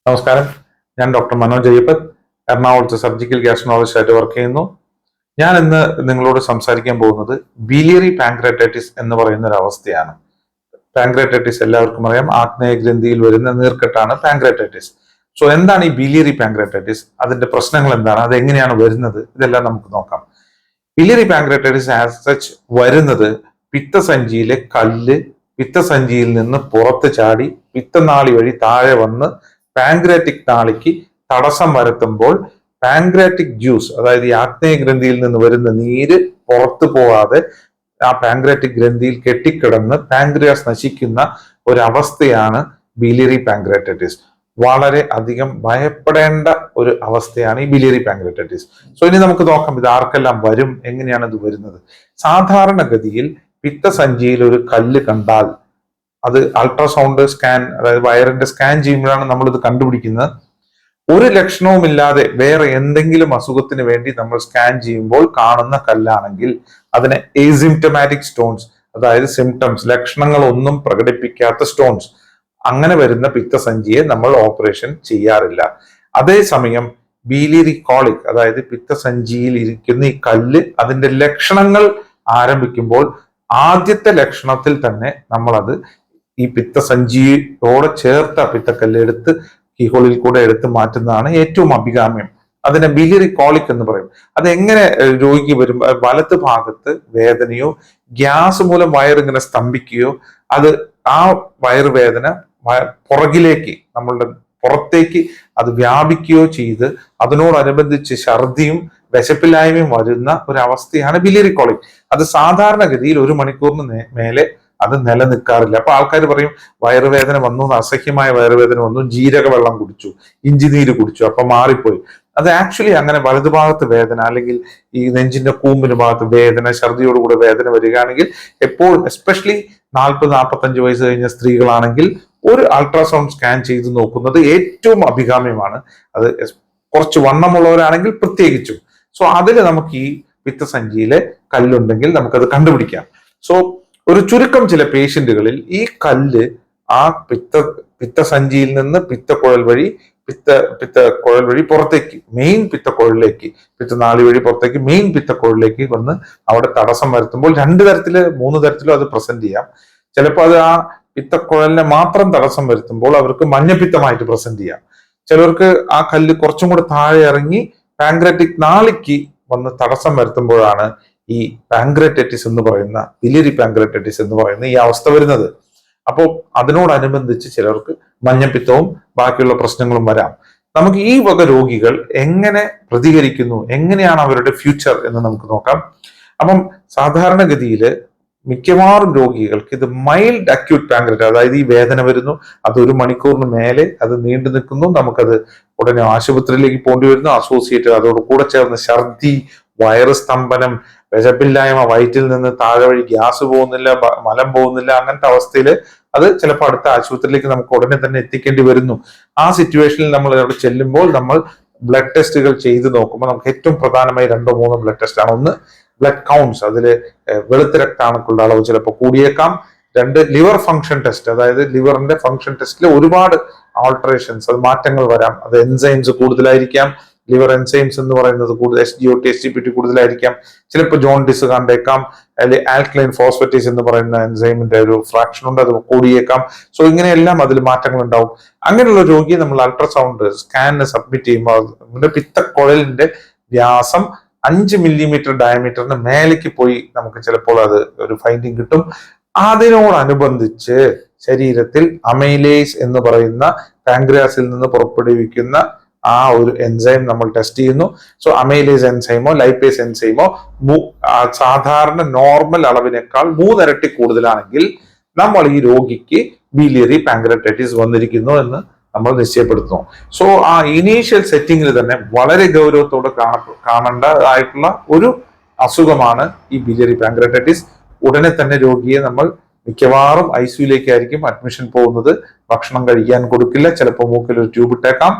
നമസ്കാരം, ഞാൻ ഡോക്ടർ മനോജ് അയ്യപ്പത്ത്, എറണാകുളത്ത് സർജിക്കൽ ഗ്യാസ്ട്രോളജിസ്റ്റ് ആയിട്ട് വർക്ക് ചെയ്യുന്നു. ഞാൻ ഇന്ന് നിങ്ങളോട് സംസാരിക്കാൻ പോകുന്നത് ബിലിയറി പാൻക്രിയാറ്റൈറ്റിസ് എന്ന് പറയുന്ന ഒരു അവസ്ഥയാണ്. പാൻക്രിയാറ്റൈറ്റിസ് എല്ലാവർക്കും അറിയാം, ആഗ്നേയ ഗ്രന്ഥിയിൽ വരുന്ന നീർക്കെട്ടാണ് പാൻക്രിയാറ്റൈറ്റിസ്. സോ എന്താണ് ഈ ബിലിയറി പാൻക്രിയാറ്റൈറ്റിസ്, അതിന്റെ പ്രശ്നങ്ങൾ എന്താണ്, അത് എങ്ങനെയാണ് വരുന്നത്, ഇതെല്ലാം നമുക്ക് നോക്കാം. ബിലിയറി പാൻക്രിയാറ്റൈറ്റിസ് ആസ് സച്ച് വരുന്നത് പിത്തസഞ്ചിയിലെ കല്ല് പിത്തസഞ്ചിയിൽ നിന്ന് പുറത്ത് ചാടി പിത്തനാളി വഴി താഴെ വന്ന് പാൻക്രിയാറ്റിക് നാളിക്ക് തടസ്സം വരുത്തുമ്പോൾ പാൻക്രിയാറ്റിക് ജ്യൂസ്, അതായത് ഈ ആഗ്നേയ ഗ്രന്ഥിയിൽ നിന്ന് വരുന്ന നീര് പുറത്തു പോവാതെ ആ പാൻക്രിയാറ്റിക് ഗ്രന്ഥിയിൽ കെട്ടിക്കിടന്ന് പാൻക്രിയാസ് നശിക്കുന്ന ഒരു അവസ്ഥയാണ് ബിലിയറി പാൻക്രിയാറ്റൈറ്റിസ്. വളരെ അധികം ഭയപ്പെടേണ്ട ഒരു അവസ്ഥയാണ് ഈ ബിലിയറി പാൻക്രിയാറ്റൈറ്റിസ്. സോ ഇനി നമുക്ക് നോക്കാം ഇത് ആർക്കെല്ലാം വരും, എങ്ങനെയാണ് ഇത് വരുന്നത്. സാധാരണഗതിയിൽ പിത്തസഞ്ചിയിൽ ഒരു കല്ല് കണ്ടാൽ അത് അൾട്രാസൗണ്ട് സ്കാൻ, അതായത് വയറിന്റെ സ്കാൻ ചെയ്യുമ്പോഴാണ് നമ്മൾ ഇത് കണ്ടുപിടിക്കുന്നത്. ഒരു ലക്ഷണവുമില്ലാതെ വേറെ എന്തെങ്കിലും അസുഖത്തിന് വേണ്ടി നമ്മൾ സ്കാൻ ചെയ്യുമ്പോൾ കാണുന്ന കല്ലാണെങ്കിൽ അതിനെ എസിംപ്റ്റമാറ്റിക് സ്റ്റോൺസ്, അതായത് സിംറ്റംസ്, ലക്ഷണങ്ങളൊന്നും പ്രകടിപ്പിക്കാത്ത സ്റ്റോൺസ്, അങ്ങനെ വരുന്ന പിത്തസഞ്ചിയെ നമ്മൾ ഓപ്പറേഷൻ ചെയ്യാറില്ല. അതേസമയം ബിലിയറി കോളിക്, അതായത് പിത്തസഞ്ചിയിൽ ഇരിക്കുന്ന ഈ കല്ല് അതിന്റെ ലക്ഷണങ്ങൾ ആരംഭിക്കുമ്പോൾ ആദ്യത്തെ ലക്ഷണത്തിൽ തന്നെ നമ്മളത് ഈ പിത്തസഞ്ചിയോടെ ചേർത്ത പിത്തക്കല്ല് എടുത്ത് കീഹോളിൽ കൂടെ എടുത്ത് മാറ്റുന്നതാണ് ഏറ്റവും അഭികാമ്യം. അതിനെ ബിലിയറി കോളിക് എന്ന് പറയും. അത് എങ്ങനെ രോഗിക്ക് വരും? വലത്ത് ഭാഗത്ത് വേദനയോ ഗ്യാസ് മൂലം വയറിങ്ങനെ സ്തംഭിക്കുകയോ അത് ആ വയറുവേദന പുറകിലേക്ക്, നമ്മളുടെ പുറത്തേക്ക് അത് വ്യാപിക്കുകയോ ചെയ്ത് അതിനോടനുബന്ധിച്ച് ഛർദിയും വിശപ്പില്ലായ്മയും വരുന്ന ഒരു അവസ്ഥയാണ് ബിലിയറി കോളിക്. അത് സാധാരണഗതിയിൽ 1 മണിക്കൂറിന് മേലെ അത് നിലനിൽക്കാറില്ല. അപ്പൊ ആൾക്കാർ പറയും വയറുവേദന വന്നു, അസഹ്യമായ വയറുവേദന വന്നു, ജീരക വെള്ളം കുടിച്ചു, ഇഞ്ചിനീര് കുടിച്ചു, അപ്പൊ മാറിപ്പോയി. അത് ആക്ച്വലി അങ്ങനെ വലതുഭാഗത്ത് വേദന അല്ലെങ്കിൽ ഈ നെഞ്ചിന്റെ കൂമ്പിന് ഭാഗത്ത് വേദന, ഛർദിയോടുകൂടെ വേദന വരികയാണെങ്കിൽ എപ്പോൾ, എസ്പെഷ്യലി 40-45 വയസ്സ് കഴിഞ്ഞ സ്ത്രീകളാണെങ്കിൽ ഒരു അൾട്രാസൗണ്ട് സ്കാൻ ചെയ്ത് നോക്കുന്നത് ഏറ്റവും അഭികാമ്യമാണ്. അത് കുറച്ച് വണ്ണമുള്ളവരാണെങ്കിൽ പ്രത്യേകിച്ചും. സോ അതിൽ നമുക്ക് ഈ പിത്തസഞ്ചിയിലെ കല്ലുണ്ടെങ്കിൽ നമുക്കത് കണ്ടുപിടിക്കാം. സോ ഒരു ചുരുക്കം ചില പേഷ്യന്റുകളിൽ ഈ കല്ല് ആ പിത്തസഞ്ചിയിൽ നിന്ന് പിത്തക്കുഴൽ വഴി പുറത്തേക്ക്, മെയിൻ പിത്തക്കുഴലിലേക്ക്, പിത്തനാളി വഴി പുറത്തേക്ക് മെയിൻ പിത്തക്കുഴലിലേക്ക് വന്ന് അവിടെ തടസ്സം വരുത്തുമ്പോൾ 2 തരത്തില് 3 തരത്തിലും അത് പ്രസന്റ് ചെയ്യാം. ചിലപ്പോൾ അത് ആ പിത്തക്കുഴലിനെ മാത്രം തടസ്സം വരുത്തുമ്പോൾ അവർക്ക് മഞ്ഞപ്പിത്തമായിട്ട് പ്രസന്റ് ചെയ്യാം. ചിലർക്ക് ആ കല്ല് കുറച്ചും കൂടെ താഴെ ഇറങ്ങി പാൻക്രിയാറ്റിക് നാളിക്ക് വന്ന് തടസ്സം വരുത്തുമ്പോഴാണ് ഈ പാൻക്രിയാറ്റൈറ്റിസ് എന്ന് പറയുന്ന, ബിലിയറി പാൻക്രിയാറ്റൈറ്റിസ് എന്ന് പറയുന്ന ഈ അവസ്ഥ വരുന്നത്. അപ്പോൾ അതിനോടനുബന്ധിച്ച് ചിലർക്ക് മഞ്ഞപ്പിത്തവും ബാക്കിയുള്ള പ്രശ്നങ്ങളും വരാം. നമുക്ക് ഈ വക രോഗികൾ എങ്ങനെ പ്രതികരിക്കുന്നു, എങ്ങനെയാണ് അവരുടെ ഫ്യൂച്ചർ എന്ന് നമുക്ക് നോക്കാം. അപ്പം സാധാരണഗതിയിൽ മിക്കവാറും രോഗികൾക്ക് ഇത് മൈൽഡ് അക്യൂട്ട് പാൻക്രിയാറ്റൈറ്റിസ്, അതായത് ഈ വേദന വരുന്നു, അത് 1 മണിക്കൂറിന് മേലെ അത് നീണ്ടു നിൽക്കുന്നു, നമുക്കത് ഉടനെ ആശുപത്രിയിലേക്ക് പോകേണ്ടി വരുന്നു. അസോസിയേറ്റഡ് അതോട് കൂടെ ചേർന്ന് ഛർദി, വയറ് സ്തംഭനം, വിശപ്പില്ലായ്മ, വയറ്റിൽ നിന്ന് താഴെ വഴി ഗ്യാസ് പോകുന്നില്ല, മലം പോകുന്നില്ല, അങ്ങനത്തെ അവസ്ഥയിൽ അത് ചിലപ്പോൾ അടുത്ത ആശുപത്രിയിലേക്ക് നമുക്ക് ഉടനെ തന്നെ എത്തിക്കേണ്ടി വരുന്നു. ആ സിറ്റുവേഷനിൽ നമ്മൾ അവിടെ ചെല്ലുമ്പോൾ നമ്മൾ ബ്ലഡ് ടെസ്റ്റുകൾ ചെയ്ത് നോക്കുമ്പോൾ നമുക്ക് ഏറ്റവും പ്രധാനമായി 2-3 ബ്ലഡ് ടെസ്റ്റ് ആണ്. ഒന്ന് ബ്ലഡ് കൗണ്ട്സ്, അതിൽ വെളുത്ത രക്താണുക്കളുടെ അളവ് ചിലപ്പോൾ കൂടിയേക്കാം. 2 ലിവർ ഫംഗ്ഷൻ ടെസ്റ്റ്, അതായത് ലിവറിന്റെ ഫംഗ്ഷൻ ടെസ്റ്റിൽ ഒരുപാട് ആൾട്ടറേഷൻസ്, അത് മാറ്റങ്ങൾ വരാം. അത് എൻസൈംസ് കൂടുതലായിരിക്കാം, ലിവർ എൻസൈംസ് എന്ന് പറയുന്നത് കൂടുതൽ SGOT SGPT കൂടുതലായിരിക്കാം. ചിലപ്പോൾ ജോണ്ടിസ് കണ്ടേക്കാം, അല്ലെങ്കിൽ ആൽക്കലൈൻ ഫോസ്ഫറ്റേസ് എന്ന് പറയുന്ന എൻസൈമിന്റെ ഒരു ഫ്രാക്ഷൻ ഉണ്ട്, അത് കൂടിയേക്കാം. സോ ഇങ്ങനെയെല്ലാം അതിൽ മാറ്റങ്ങൾ ഉണ്ടാവും. അങ്ങനെയുള്ള രോഗിയെ നമ്മൾ അൾട്രാസൗണ്ട് സ്കാനിന് സബ്മിറ്റ് ചെയ്യുമ്പോൾ പിത്തക്കുഴലിന്റെ വ്യാസം 5 മില്ലിമീറ്റർ ഡയമീറ്ററിന് മേലേക്ക് പോയി നമുക്ക് ചിലപ്പോൾ അത് ഒരു ഫൈൻഡിങ് കിട്ടും. അതിനോടനുബന്ധിച്ച് ശരീരത്തിൽ അമൈലേസ് എന്ന് പറയുന്ന പാൻക്രിയാസിൽ നിന്ന് പുറപ്പെടുവിക്കുന്ന ആ ഒരു എൻസൈം നമ്മൾ ടെസ്റ്റ് ചെയ്യുന്നു. സോ അമൈലേസ് എൻസൈമോ ലൈപ്പേസ് എൻസൈമോ സാധാരണ നോർമൽ അളവിനേക്കാൾ 3 ഇരട്ടി കൂടുതലാണെങ്കിൽ നമ്മൾ ഈ രോഗിക്ക് ബിലിയറി പാൻക്രിയാറ്റൈറ്റിസ് വന്നിരിക്കുന്നു എന്ന് നമ്മൾ നിശ്ചയപ്പെടുത്തുന്നു. സോ ആ ഇനീഷ്യൽ സെറ്റിംഗിൽ തന്നെ വളരെ ഗൗരവത്തോടെ കാണേണ്ടതായിട്ടുള്ള ഒരു അസുഖമാണ് ഈ ബിലിയറി പാൻക്രിയാറ്റൈറ്റിസ്. ഉടനെ തന്നെ രോഗിയെ നമ്മൾ മിക്കവാറും ICUയിലേക്കായിരിക്കും അഡ്മിഷൻ പോകുന്നത്. ഭക്ഷണം കഴിക്കാൻ കൊടുക്കില്ല, ചിലപ്പോൾ മൂക്കിൽ ഒരു ട്യൂബ് ഇട്ടേക്കാം.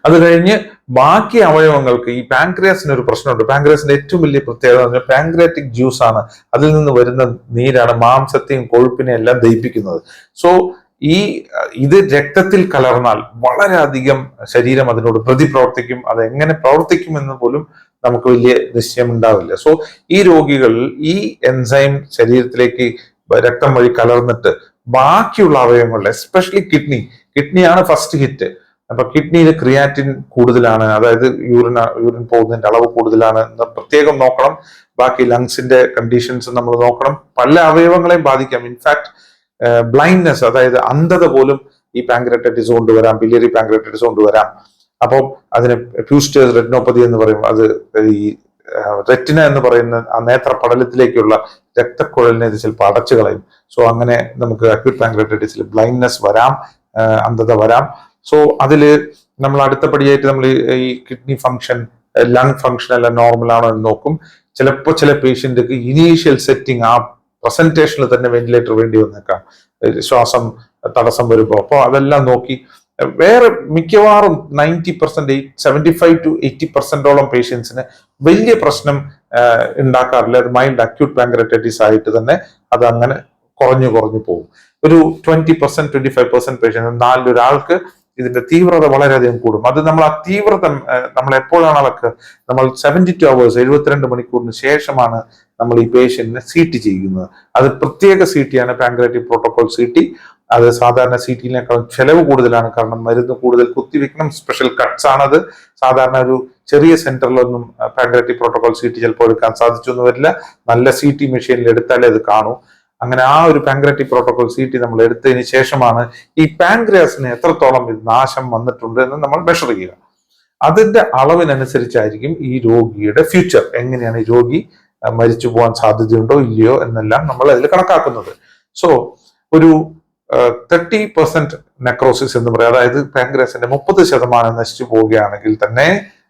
അത് കഴിഞ്ഞ് ബാക്കി അവയവങ്ങൾക്ക്, ഈ പാൻക്രിയാസിന് ഒരു പ്രശ്നമുണ്ട്. പാൻക്രിയാസിന്റെ ഏറ്റവും വലിയ പ്രത്യേകത പാൻക്രിയാറ്റിക് ജ്യൂസ് ആണ്. അതിൽ നിന്ന് വരുന്ന നീരാണ് മാംസത്തെയും കൊഴുപ്പിനെയും എല്ലാം ദഹിപ്പിക്കുന്നത്. സോ ഇത് രക്തത്തിൽ കലർന്നാൽ വളരെയധികം ശരീരം അതിനോട് പ്രതിപ്രവർത്തിക്കും. അത് എങ്ങനെ പ്രവർത്തിക്കും എന്ന് പോലും നമുക്ക് വലിയ നിശ്ചയം ഉണ്ടാവില്ല. സോ ഈ രോഗികളിൽ ഈ എൻസൈം ശരീരത്തിലേക്ക് രക്തം വഴി കലർന്നിട്ട് ബാക്കിയുള്ള അവയവങ്ങളിൽ, എസ്പെഷ്യലി കിഡ്നിയാണ് ഫസ്റ്റ് ഹിറ്റ്. അപ്പൊ കിഡ്നിയിൽ ക്രിയാറ്റിൻ കൂടുതലാണ്, അതായത് യൂറിൻ പോകുന്നതിന്റെ അളവ് കൂടുതലാണ് എന്ന് പ്രത്യേകം നോക്കണം. ബാക്കി ലങ്സിന്റെ കണ്ടീഷൻസ് നമ്മൾ നോക്കണം. പല അവയവങ്ങളെയും ബാധിക്കാം. ഇൻഫാക്ട് ബ്ലൈൻഡ്നെസ്, അതായത് അന്ധത പോലും ഈ പാൻക്രിയാറ്റൈറ്റിസ് കൊണ്ടുവരാം, ബിലിയറി പാൻക്രിയാറ്റൈറ്റിസ് കൊണ്ടുവരാം. അപ്പം അതിന് ഫ്യൂസ്റ്റേഴ്സ് റെറ്റിനോപ്പതി എന്ന് പറയും. അത് ഈ റെറ്റിന എന്ന് പറയുന്ന ആ നേത്രപടലത്തിലേക്കുള്ള രക്തക്കുഴലിനെ ഇത് ചിലപ്പോൾ അടച്ചു കളയും. സോ അങ്ങനെ നമുക്ക് അക്യൂട്ട് പാൻക്രിയാറ്റൈറ്റിസിൽ ബ്ലൈൻഡ്നെസ് വരാം, അന്ധത വരാം. സോ അതില് നമ്മൾ അടുത്തപടിയായിട്ട് നമ്മൾ ഈ കിഡ്നി ഫംഗ്ഷൻ, ലങ് ഫംഗ്ഷൻ എല്ലാം നോർമൽ ആണോ എന്ന് നോക്കും. ചിലപ്പോൾ ചില പേഷ്യന്റിക്ക് ഇനീഷ്യൽ സെറ്റിംഗ് ആ പ്രസന്റേഷനിൽ തന്നെ വെന്റിലേറ്റർ വേണ്ടി വന്നേക്കാം, ശ്വാസം തടസ്സം വരുമ്പോൾ. അപ്പോൾ അതെല്ലാം നോക്കി വേറെ മിക്കവാറും 90%, 75 to 80% പേഷ്യൻസിന് വലിയ പ്രശ്നം ഉണ്ടാക്കാറില്ല. അത് മൈൽഡ് അക്യൂട്ട് പാൻക്രിയാറ്റൈറ്റിസ് ആയിട്ട് തന്നെ അത് അങ്ങനെ കുറഞ്ഞു പോകും. ഒരു 20%, 25% പേഷ്യൻസ്, 4 ഇതിന്റെ തീവ്രത വളരെയധികം കൂടും. അത് നമ്മൾ ആ തീവ്രത നമ്മൾ എപ്പോഴാണ് അളക്കുക? നമ്മൾ 72 hours, 72 മണിക്കൂറിന് ശേഷമാണ് നമ്മൾ ഈ പേഷ്യന്റിനെ CT ചെയ്യുന്നത്. അത് പ്രത്യേക CT ആണ്, പാൻക്രിയാറ്റിക് പ്രോട്ടോകോൾ CT. അത് സാധാരണ CTനേക്കാളും ചെലവ് കൂടുതലാണ്, കാരണം മരുന്ന് കൂടുതൽ കുത്തിവെക്കണം, സ്പെഷ്യൽ കട്ട്സ് ആണത്. സാധാരണ ഒരു ചെറിയ സെന്ററിലൊന്നും പാൻക്രിയാറ്റിക് പ്രോട്ടോകോൾ CT ചിലപ്പോൾ എടുക്കാൻ സാധിച്ചൊന്നും വരില്ല. നല്ല CT മെഷീനിൽ എടുത്താലേ അത് കാണൂ. അങ്ങനെ ആ ഒരു പാൻക്രിയാറ്റിക് പ്രോട്ടോകോൾ CT നമ്മൾ എടുത്തതിന് ശേഷമാണ് ഈ പാൻക്രിയാസിന് എത്രത്തോളം നാശം വന്നിട്ടുണ്ട് എന്ന് നമ്മൾ മെഷർ ചെയ്യുക. അതിന്റെ അളവിനനുസരിച്ചായിരിക്കും ഈ രോഗിയുടെ ഫ്യൂച്ചർ, എങ്ങനെയാണ് ഈ രോഗി മരിച്ചു പോകാൻ സാധ്യതയുണ്ടോ ഇല്ലയോ എന്നെല്ലാം നമ്മൾ അതിൽ കണക്കാക്കുന്നത്. സോ ഒരു 30% നെക്രോസിസ് എന്ന് പറയാം, അതായത് പാൻക്രിയാസിന്റെ 30% നശിച്ചു പോവുകയാണെങ്കിൽ തന്നെ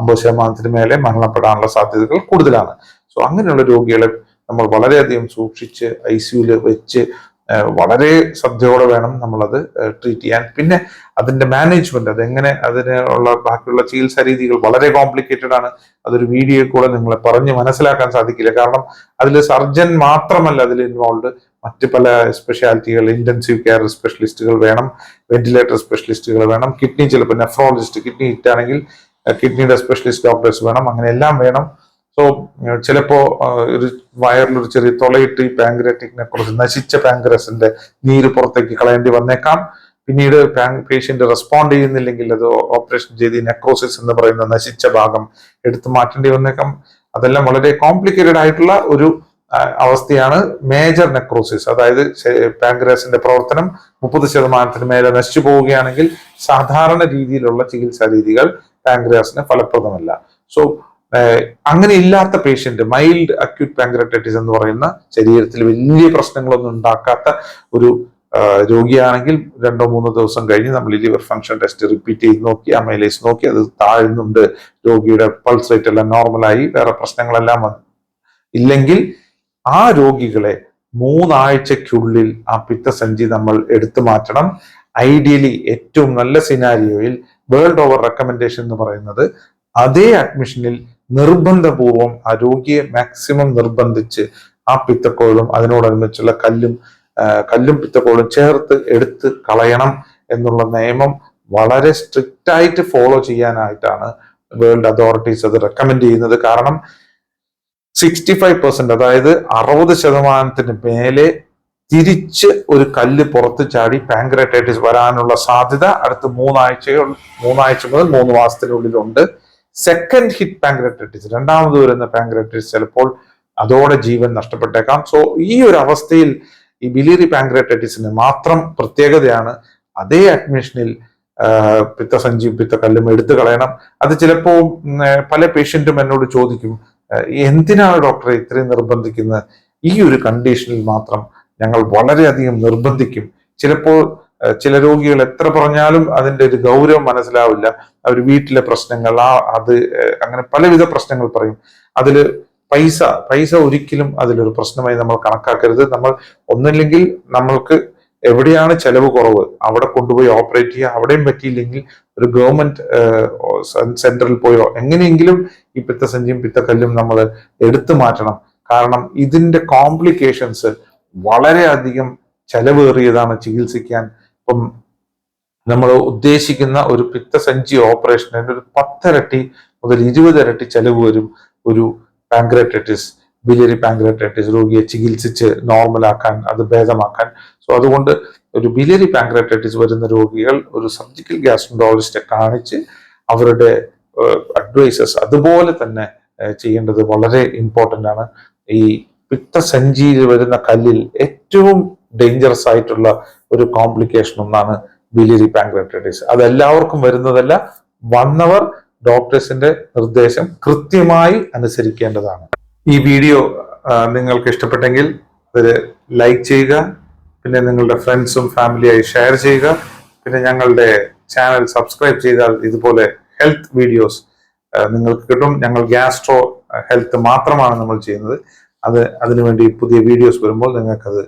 50% മേലെ മരണപ്പെടാനുള്ള സാധ്യതകൾ കൂടുതലാണ്. സോ അങ്ങനെയുള്ള രോഗികളെ നമ്മൾ വളരെയധികം സൂക്ഷിച്ച് ICUയിൽ വെച്ച് വളരെ ശ്രദ്ധയോടെ വേണം നമ്മളത് ട്രീറ്റ് ചെയ്യാൻ. പിന്നെ അതിന്റെ മാനേജ്മെന്റ്, അതെങ്ങനെ അതിനുള്ള ബാക്കിയുള്ള ചികിത്സാ രീതികൾ വളരെ കോംപ്ലിക്കേറ്റഡ് ആണ്. അതൊരു വീഡിയോയിൽ കൂടെ നിങ്ങളെ പറഞ്ഞ് മനസ്സിലാക്കാൻ സാധിക്കില്ല. കാരണം അതിൽ സർജൻ മാത്രമല്ല അതിൽ ഇൻവോൾവ്, മറ്റ് പല സ്പെഷ്യാലിറ്റികൾ, ഇന്റൻസീവ് കെയർ സ്പെഷ്യലിസ്റ്റുകൾ വേണം, വെന്റിലേറ്റർ സ്പെഷ്യലിസ്റ്റുകൾ വേണം, കിഡ്നി ചിലപ്പോൾ നെഫ്രോളജിസ്റ്റ്, കിഡ്നി ഹിറ്റാണെങ്കിൽ കിഡ്നിയുടെ സ്പെഷ്യലിസ്റ്റ് ഡോക്ടേഴ്സ് വേണം, അങ്ങനെ എല്ലാം വേണം. സോ ചിലപ്പോ ഒരു വയറിലൊരു ചെറിയ തുളയിട്ട് ഈ പാൻക്രിയാറ്റിക് നെക്രോസിസ്, നശിച്ച പാൻക്രിയാസിന്റെ നീര് പുറത്തേക്ക് കളയേണ്ടി വന്നേക്കാം. പിന്നീട് പേഷ്യന്റ് റെസ്പോണ്ട് ചെയ്യുന്നില്ലെങ്കിൽ അത് ഓപ്പറേഷൻ ചെയ്ത് നെക്രോസിസ് എന്ന് പറയുന്ന നശിച്ച ഭാഗം എടുത്തു മാറ്റേണ്ടി വന്നേക്കാം. അതെല്ലാം വളരെ കോംപ്ലിക്കേറ്റഡ് ആയിട്ടുള്ള ഒരു അവസ്ഥയാണ് മേജർ നെക്രോസിസ്. അതായത് പാൻക്രിയാസിന്റെ പ്രവർത്തനം 30% മേലെ നശിച്ചു പോവുകയാണെങ്കിൽ സാധാരണ രീതിയിലുള്ള ചികിത്സാ രീതികൾ പാൻക്രിയാസിന് ഫലപ്രദമല്ല. സോ അങ്ങനെ ഇല്ലാത്ത പേഷ്യന്റ്, മൈൽഡ് അക്യൂട്ട് പാൻക്രിയാറ്റൈറ്റിസ് എന്ന് പറയുന്ന ശരീരത്തിൽ വലിയ പ്രശ്നങ്ങളൊന്നും ഉണ്ടാക്കാത്ത ഒരു രോഗിയാണെങ്കിൽ 2-3 ദിവസം കഴിഞ്ഞ് നമ്മൾ ലിവർ ഫംഗ്ഷൻ ടെസ്റ്റ് റിപ്പീറ്റ് ചെയ്ത് നോക്കി, അമൈലേസ് നോക്കി, അത് താഴുന്നുണ്ട്, രോഗിയുടെ പൾസ് റേറ്റ് എല്ലാം നോർമലായി, വേറെ പ്രശ്നങ്ങളെല്ലാം ഇല്ലെങ്കിൽ ആ രോഗികളെ 3 ആഴ്ചയ്ക്കുള്ളിൽ ആ പിത്തസഞ്ചി നമ്മൾ എടുത്തു മാറ്റണം. ഐഡിയലി ഏറ്റവും നല്ല സിനാരിയോയിൽ വേൾഡ് ഓവർ റെക്കമെൻഡേഷൻ എന്ന് പറയുന്നത് അതേ അഡ്മിഷനിൽ നിർബന്ധപൂർവം ആ രോഗിയെ മാക്സിമം നിർബന്ധിച്ച് ആ പിത്തക്കോളും അതിനോടനുബന്ധിച്ചുള്ള കല്ലും പിത്തക്കോളും ചേർത്ത് എടുത്ത് കളയണം എന്നുള്ള നിയമം വളരെ സ്ട്രിക്റ്റ് ആയിട്ട് ഫോളോ ചെയ്യാനായിട്ടാണ് വേൾഡ് അതോറിറ്റീസ് അത് റെക്കമെൻഡ് ചെയ്യുന്നത്. കാരണം 65%, അതായത് 60% മേലെ തിരിച്ച് ഒരു കല്ല് പുറത്ത് ചാടി പാൻക്രിയാറ്റൈറ്റിസ് വരാനുള്ള സാധ്യത അടുത്ത 3 ആഴ്ച മുതൽ 3 മാസത്തിനുള്ളിലുണ്ട്. സെക്കൻഡ് ഹിറ്റ് പാൻക്രിയാറ്റൈറ്റിസ്, രണ്ടാമത് വരുന്ന പാൻക്രിയാറ്റൈറ്റിസ് ചിലപ്പോൾ അതോടെ ജീവൻ നഷ്ടപ്പെട്ടേക്കാം. സോ ഈ ഒരു അവസ്ഥയിൽ ഈ ബിലിയറി പാൻക്രിയാറ്റൈറ്റിസിന് മാത്രം പ്രത്യേകതയാണ് അതേ അഡ്മിഷനിൽ പിത്തസഞ്ചിയും പിത്തക്കല്ലും എടുത്തു കളയണം. അത് ചിലപ്പോൾ പല പേഷ്യന്റും എന്നോട് ചോദിക്കും, എന്തിനാണ് ഡോക്ടറെ ഇത്രയും നിർബന്ധിക്കുന്നത്? ഈ ഒരു കണ്ടീഷനിൽ മാത്രം ഞങ്ങൾ വളരെയധികം നിർബന്ധിക്കും. ചിലപ്പോൾ ചില രോഗികൾ എത്ര പറഞ്ഞാലും അതിന്റെ ഒരു ഗൗരവം മനസ്സിലാവില്ല. അവർ വീട്ടിലെ പ്രശ്നങ്ങൾ, അത് അങ്ങനെ പലവിധ പ്രശ്നങ്ങൾ പറയും. അതില് പൈസ ഒരിക്കലും അതിലൊരു പ്രശ്നമായി നമ്മൾ കണക്കാക്കരുത്. നമ്മൾ ഒന്നില്ലെങ്കിൽ നമ്മൾക്ക് എവിടെയാണ് ചെലവ് കുറവ് അവിടെ കൊണ്ടുപോയി ഓപ്പറേറ്റ് ചെയ്യുക, അവിടെയും പറ്റിയില്ലെങ്കിൽ ഒരു ഗവൺമെന്റ് സെന്ററിൽ പോയോ എങ്ങനെയെങ്കിലും ഈ പിത്തസഞ്ചിയും പിത്തക്കല്ലും നമ്മൾ എടുത്തു മാറ്റണം. കാരണം ഇതിന്റെ കോംപ്ലിക്കേഷൻസ് വളരെയധികം ചെലവേറിയതാണ് ചികിത്സിക്കാൻ. അപ്പം നമ്മൾ ഉദ്ദേശിക്കുന്ന ഒരു പിത്തസഞ്ചി ഓപ്പറേഷന് ഒരു 10 ഇരട്ടി മുതൽ 20 ഇരട്ടി ചെലവ് വരും ഒരു പാൻക്രിയാറ്റൈറ്റിസ്, ബിലിയറി പാൻക്രിയാറ്റൈറ്റിസ് രോഗിയെ ചികിത്സിച്ച് നോർമലാക്കാൻ, അത് ഭേദമാക്കാൻ. സോ അതുകൊണ്ട് ഒരു ബിലിയറി പാൻക്രിയാറ്റൈറ്റിസ് വരുന്ന രോഗികൾ ഒരു സർജിക്കൽ ഗ്യാസ്ട്രോന്ററോളജിസ്റ്റിനെ കാണിച്ച് അവരുടെ അഡ്വൈസസ് അതുപോലെ തന്നെ ചെയ്യേണ്ടത് വളരെ ഇമ്പോർട്ടൻ്റ് ആണ്. ഈ പിത്തസഞ്ചിയിൽ വരുന്ന കല്ലിൽ ഏറ്റവും ഡേഞ്ചറസ് ആയിട്ടുള്ള ഒരു കോംപ്ലിക്കേഷൻ ഒന്നാണ് ബിലിയറി പാൻക്രിയാറ്റൈറ്റിസ്. അത് എല്ലാവർക്കും വരുന്നതല്ല, വന്നവർ ഡോക്ടേഴ്സിന്റെ നിർദ്ദേശം കൃത്യമായി അനുസരിക്കേണ്ടതാണ്. ഈ വീഡിയോ നിങ്ങൾക്ക് ഇഷ്ടപ്പെട്ടെങ്കിൽ അത് ലൈക്ക് ചെയ്യുക, പിന്നെ നിങ്ങളുടെ ഫ്രണ്ട്സും ഫാമിലിയായി ഷെയർ ചെയ്യുക, പിന്നെ ഞങ്ങളുടെ ചാനൽ സബ്സ്ക്രൈബ് ചെയ്താൽ ഇതുപോലെ ഹെൽത്ത് വീഡിയോസ് നിങ്ങൾക്ക് കിട്ടും. ഞങ്ങൾ ഗ്യാസ്ട്രോ ഹെൽത്ത് മാത്രമാണ് നമ്മൾ ചെയ്യുന്നത്. അതിനുവേണ്ടി പുതിയ വീഡിയോസ് വരുമ്പോൾ നിങ്ങൾക്കത്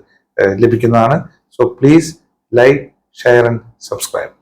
ലഭിക്കുന്നതാണ്. So please like, share and subscribe.